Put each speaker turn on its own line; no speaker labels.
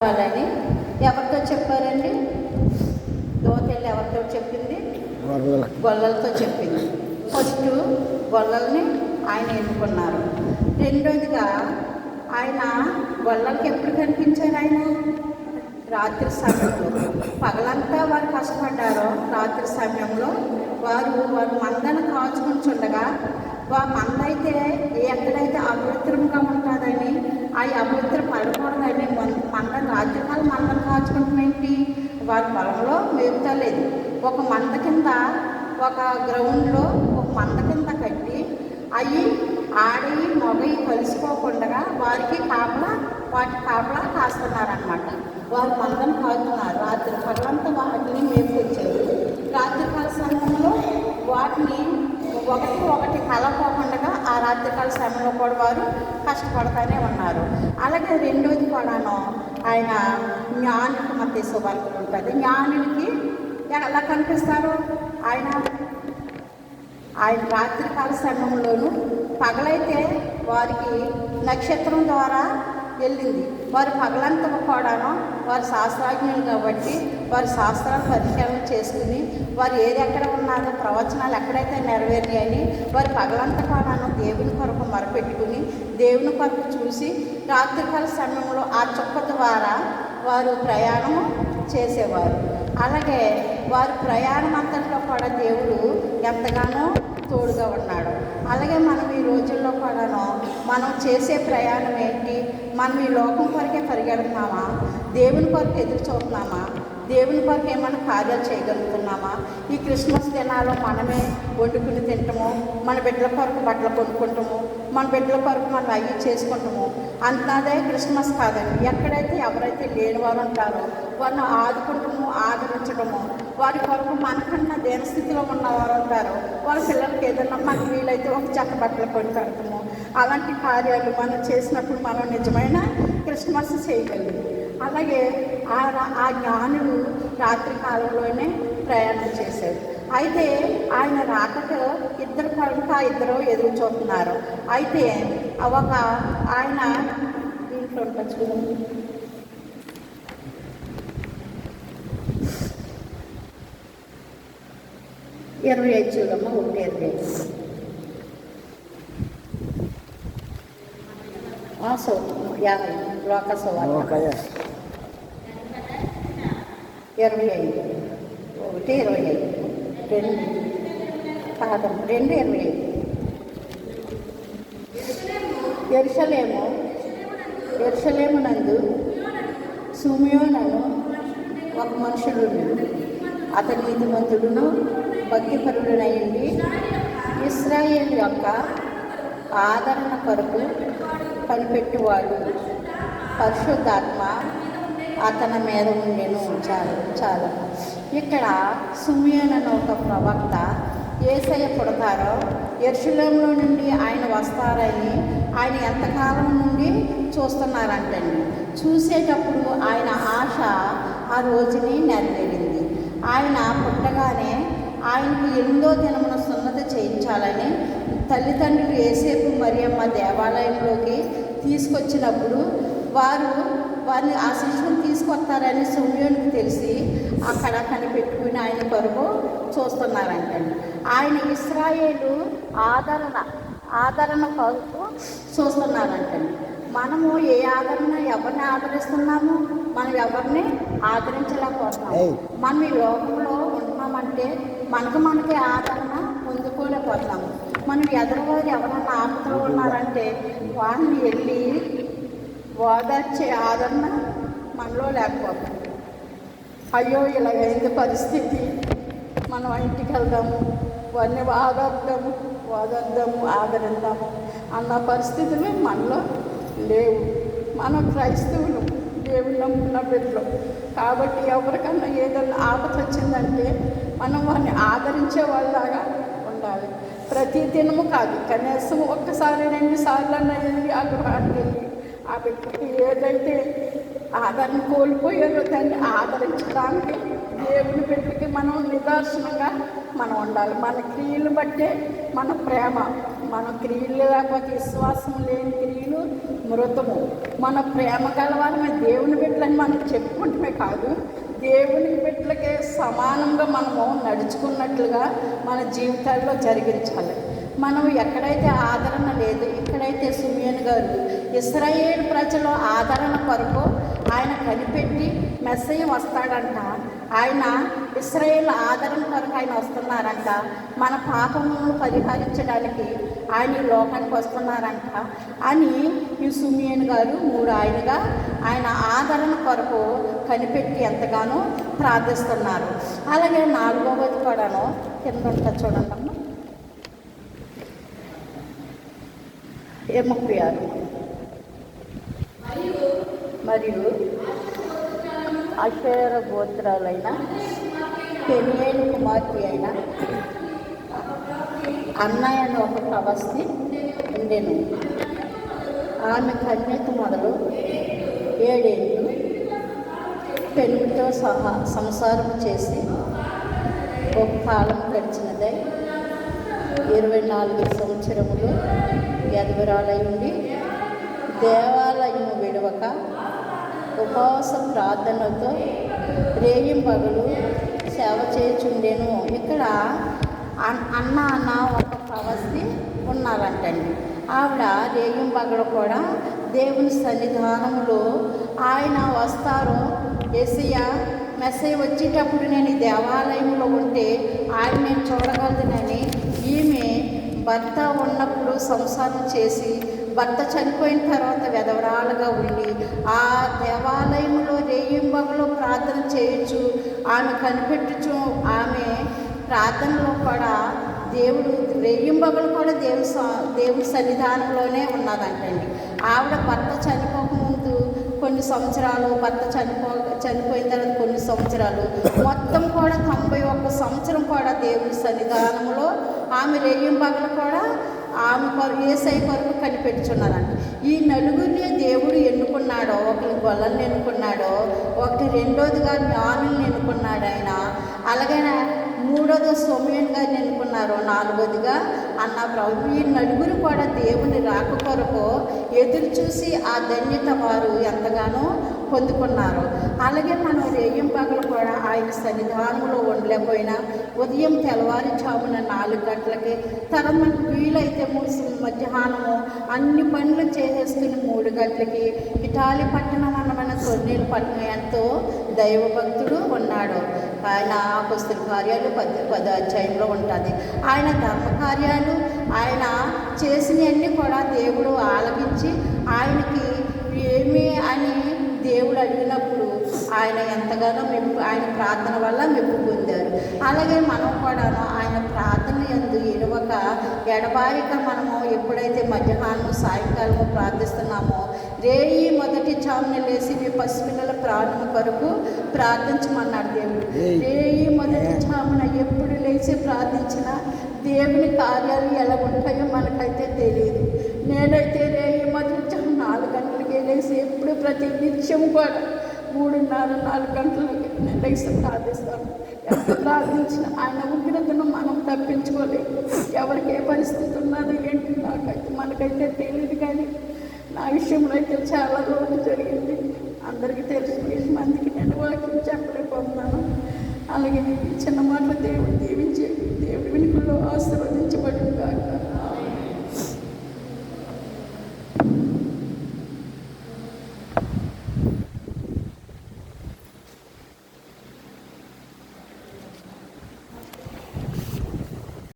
వాళ్ళని ఎవరితో చెప్పారండి? దోతెల్లి ఎవరితో చెప్పింది? గొల్లలతో చెప్పింది. ఫస్ట్ గొల్లల్ని ఆయన ఎన్నుకున్నారు. రెండోదిగా ఆయన గొల్లలకి ఎప్పుడు కనిపించారు? ఆయన రాత్రి సమయంలో. పగలంతా వారు కష్టపడ్డారో రాత్రి సమయంలో వారు మందను కాచుకుంటుండగా మంద అయితే ఎక్కడైతే అపవిత్రంగా ఉంటుందని ఆ అపవిత్ర పడకూడదని మంద రాత్రికాలం మందను కాచుకుంటాం ఏంటి? వారి పొలంలో మేపుతలేదు. ఒక మంద కింద ఒక గ్రౌండ్లో ఒక మంద కింద కట్టి అవి ఆడి మొగయి కలుసుకోకుండా వాటి కాపలా కాస్తున్నారనమాట. వారు మందను కాస్తున్నారు. రాత్రి పగలంతా వాటిని మేపుకొచ్చారు. రాత్రికాల సమయంలో వాటిని ఒకటి కలపోకుండా ఆ రాత్రికాల సమయంలో కూడా వారు కష్టపడుతూనే ఉన్నారు. అలాగే రెండోది కూడాను ఆయన జ్ఞానికి మధ్య సువార్తలు ఉంటుంది. జ్ఞానునికి ఎలా కనిపిస్తారు? ఆయన రాత్రికాల సమయంలోనూ పగలైతే వారికి నక్షత్రం ద్వారా వెళ్ళింది. వారు పగలంతా కూడాను వారు శాస్త్రజ్ఞులు కాబట్టి వారి శాస్త్రాలు పరిశీలన చేసుకుని వారు ఏది ఎక్కడ ఉన్నారో ప్రవచనాలు ఎక్కడైతే నెరవేరాయని వారు పగలంతా కూడాను దేవుని కొరకు మొరపెట్టుకుని దేవుని కొరకు చూసి రాత్రికాల సమయంలో ఆ చుక్క ద్వారా వారు ప్రయాణము చేసేవారు. అలాగే వారి ప్రయాణం అంతట్లో కూడా దేవుడు ఎంతగానో తోడుగా ఉన్నాడు. అలాగే మనం ఈ రోజుల్లో కూడాను మనం చేసే ప్రయాణం ఏంటి? మనం ఈ లోకం కొరకే పరిగెడుతున్నామా? దేవుని కొరకు ఎదురు చూస్తున్నామా? దేవుని కొరకు ఏమైనా కార్యాలు చేయగలుగుతున్నామా? ఈ క్రిస్మస్ దినాల్లో మనమే వండుకుని తింటాము, మన బిడ్డల కొరకు బట్టలు కొనుక్కుంటాము, మన బిడ్డల కొరకు మనం అవి చేసుకుంటాము. అంతదే క్రిస్మస్ కాదండి. ఎక్కడైతే ఎవరైతే లేని వారు ఉంటారో వారిని ఆదుకుంటాము, ఆదరించడము, వారి కొరకు మనకన్నా దేనస్థితిలో ఉన్నవారు ఉంటారో వాళ్ళ పిల్లలకి ఏదన్నా మనకు వీలైతే ఒక చెక్క బట్టలు కొని పెడతాము. అలాంటి కార్యాలు మనం చేసినప్పుడు మనం నిజమైన క్రిస్మస్ చేయగలిగాం. అలాగే ఆ జ్ఞానులు రాత్రి కాలంలోనే ప్రయాణం చేశారు. అయితే ఆయన రాకతో ఇద్దరు ఎదురు చూస్తున్నారు. అయితే ఒక ఆయన దీంట్లో ఉంటుంది చూడండి, 25 చూడమ్మా, 1:25 లోకసువార్త 25, 1:25, 2:25. యెరూషలేము నందు సిమెయోనను ఒక మనుషుడు, అతని నీతిమంతుడును భక్తిపరుడునయుండి ఇశ్రాయేలు యొక్క ఆదరణ కొరకు పనిపెట్టువాడు, పరిశుద్ధాత్మ అతని మీద ఉండేను. చాలా ఇక్కడ సిమెయోను అనే ఒక ప్రవక్త యేసయ్య పుడతారో యెరూషలేములో నుండి ఆయన వస్తారని ఆయన ఎంతకాలం నుండి చూస్తున్నారంటండి. చూసేటప్పుడు ఆయన ఆశ ఆ రోజుని నెరవేరింది. ఆయన పుట్టగానే ఆయనకు 8వ దినమున సున్నతి చేయించాలని తల్లిదండ్రులు యేసేపు మరియమ్మ దేవాలయంలోకి తీసుకొచ్చినప్పుడు వారిని ఆ శిశువుని తీసుకొస్తారని సిమెయోనుకు తెలిసి అక్కడ కనిపెట్టుకుని ఆయన కొరకు చూస్తున్నారంటండి. ఆయన ఇశ్రాయేలు ఆదరణ కొరకు చూస్తున్నారంటండి. మనము ఏ ఆదరణ ఎవరిని ఆదరిస్తున్నాము? మనం ఎవరిని ఆదరించలేకపోతున్నాము. మనం ఈ లోకంలో ఉంటున్నామంటే మనకే ఆదరణ పొందుకోలేకపోతున్నాము. మనం ఎదురువారు ఎవరన్నా ఆపదలో ఉన్నారంటే వాళ్ళని వెళ్ళి ఓదార్చే ఆదరణ మనలో లేకపోతుంది. అయ్యో ఇలాగైంది పరిస్థితి, మనం ఇంటికి వెళ్దాము, వారిని ఓదార్దాము, ఆదరిద్దాము అన్న పరిస్థితులు మనలో లేవు. మనం క్రైస్తవులు, దేవుని నమ్ముకున్న బిడ్డలు కాబట్టి ఎవరికన్నా ఏదన్నా ఆపద వచ్చిందంటే మనం వారిని ఆదరించే వాళ్ళలాగా ఉండాలి. ప్రతి దినము కాదు, కనీసం ఒక్కసారి 2 సార్లు అన్నా వెళ్ళి ఆ గృహానికి వెళ్ళి ఆ బిడ్డకి ఏదైతే ఆదరణ కోల్పోయారో దాన్ని ఆదరించడానికి దేవుని బిడ్డకి మనం నిదర్శనంగా మనం ఉండాలి. మన క్రియలు బట్టే మన ప్రేమ, మన క్రియలు లేకపోతే విశ్వాసం లేని క్రియలు మృతము. మన ప్రేమ గలవారమే దేవుని బిడ్డలని మనం చెప్పుకుంటమే కాదు, దేవుని బిడ్డలకే సమానంగా మనము నడుచుకున్నట్లుగా మన జీవితాల్లో జరిగించాలి. మనం ఎక్కడైతే ఆదరణ లేదు, ఇక్కడైతే సిమియోను గారు ఇశ్రాయేలు ప్రజల ఆదరణ కొరకు ఆయన కనిపెట్టి మెస్సయ్య వస్తాడంట, ఆయన ఇశ్రాయేల్ ఆదరణ కొరకు ఆయన వస్తున్నారంట, మన పాపములను పరిహరించడానికి ఆయన ఈ లోకానికి వస్తున్నారంట అని ఈ సిమియోను గారు 3 ఆయనగా ఆయన ఆదరణ కొరకు కనిపెట్టి ఎంతగానో ప్రార్థిస్తున్నారు. అలాగే 4వది కూడాను కింద ఉంటా చూడండి 36. మరియు అషేర గోత్రాలైన పెనియేలు కుమార్తె అయిన అన్నయ్య అని ఒక ప్రవస్తి ఉండెను. ఆమె కన్యత మొదలు 7 ఏళ్ళు పెనుగుతో సహా సంసారం చేసి ఒక కాలం గడిచినదై 24 సంవత్సరములు ఎదుగురాలై ఉండి దేవాలయము విడవక ఉపవాస ప్రార్థనతో రేయింబగలు సేవ చేయుచుండెను. ఇక్కడ అన్న ఒక ప్రవస్తి ఉన్నారంటండి. ఆవిడ రేయింబగలు కూడా దేవుని సన్నిధానంలో ఆయన వస్తారు, యేసయ్య మెస్సయ్య వచ్చేటప్పుడు నేను ఈ దేవాలయంలో ఉంటే ఆయన నేను చూడగలదునని ఈమె భర్త ఉన్నప్పుడు సంసారం చేసి భర్త చనిపోయిన తర్వాత వెధవరాలుగా ఉండి ఆ దేవాలయంలో రేయింబగలు ప్రార్థన చేయొచ్చు, ఆమె కనిపెట్టుచు ఆమె ప్రార్థనలో కూడా దేవుడు రేయింబగలు కూడా దేవుడి సన్నిధానంలోనే ఉన్నదంటండి. ఆవిడ భర్త చనిపోకముందు కొన్ని సంవత్సరాలు, భర్త చనిపోయిన తర్వాత కొన్ని సంవత్సరాలు, మొత్తం కూడా 91 సంవత్సరం కూడా దేవుడి సన్నిధానంలో ఆమె రేయింబగలు కూడా ఆమె యేసయ్య కొరకు కనిపెట్టుచున్నారంట. ఈ నలుగురిని దేవుడు ఎన్నుకున్నాడో, ఒకరి గొల్లల్ని ఎన్నుకున్నాడో, ఒకటి రెండోదిగా జ్ఞానుల్ని ఎన్నుకున్నాడు ఆయన, అలాగే 3వది సిమియోను గారిని ఎన్నుకున్నారు, 4వదిగా అన్న ప్రభు. ఈ నలుగురు కూడా దేవుని రాక కొరకు ఎదురు చూసి ఆ ధన్యత వారు ఎంతగానో పొందుకున్నారు. అలాగే మనం రేయింబగలు కూడా ఆయన సన్నిధానంలో ఉండలేకపోయినా ఉదయం తెల్లవారుజామున 4 గంటలకి తర్వాత మనకు వీలైతే మధ్యాహ్నము అన్ని పనులు చేసేసుకుని 3 గంటలకి ఇటాలి పట్టణం అన్నమైన కొన్నేళ్ళు పట్టణం ఎంతో దైవభక్తుడు ఉన్నాడు. ఆయన అపొస్తలుల కార్యాలు 10వ అధ్యాయంలో ఉంటుంది. ఆయన ధర్మకార్యాలు ఆయన చేసినవన్నీ కూడా దేవుడు ఆలకించి ఆయనకి ఏమి అని దేవుడు అడిగినప్పుడు ఆయన ఎంతగానో ఆయన ప్రార్థన వల్ల మెప్పు పొందారు. అలాగే మనం కూడాను ఆయన ప్రార్థన యందు ఎడబాయిక మనము ఎప్పుడైతే మధ్యాహ్నం సాయంకాలము ప్రార్థిస్తున్నామో రేయి మొదటి జామున లేచి మీ పసిపిల్లల ప్రాణం కొరకు ప్రార్థించమన్నాడు దేవుడు. రేయి మొదటి జామున ఎప్పుడు లేచి ప్రార్థించినా దేవుని కార్యాలు ఎలా ఉంటాయో మనకైతే తెలియదు. నేనైతే రేయి మొదటి జామున 4 గంటలకి లేచి ఎప్పుడు ప్రతి నిత్యం కూడా 3:30, 4 గంటలకి నేను లేచి ప్రార్థిస్తాను. ఎంత ప్రార్థించిన ఆయన ఉగ్రతను మనం తప్పించుకోలేము. ఎవరికి ఏ పరిస్థితి ఉన్నది ఏంటి మనకైతే తెలియదు, కానీ నా విషయంలో అయితే చాలా లోటు జరిగింది. అందరికీ తెలిసిన విషయం, అందుకే నేను వాక్యం చెప్పలేకపోతున్నాను. అలాగే చిన్న మాటలు దేవుడు దీవించి దేవుడి వెనుకలో ఆశీర్వదించబడింది కాక.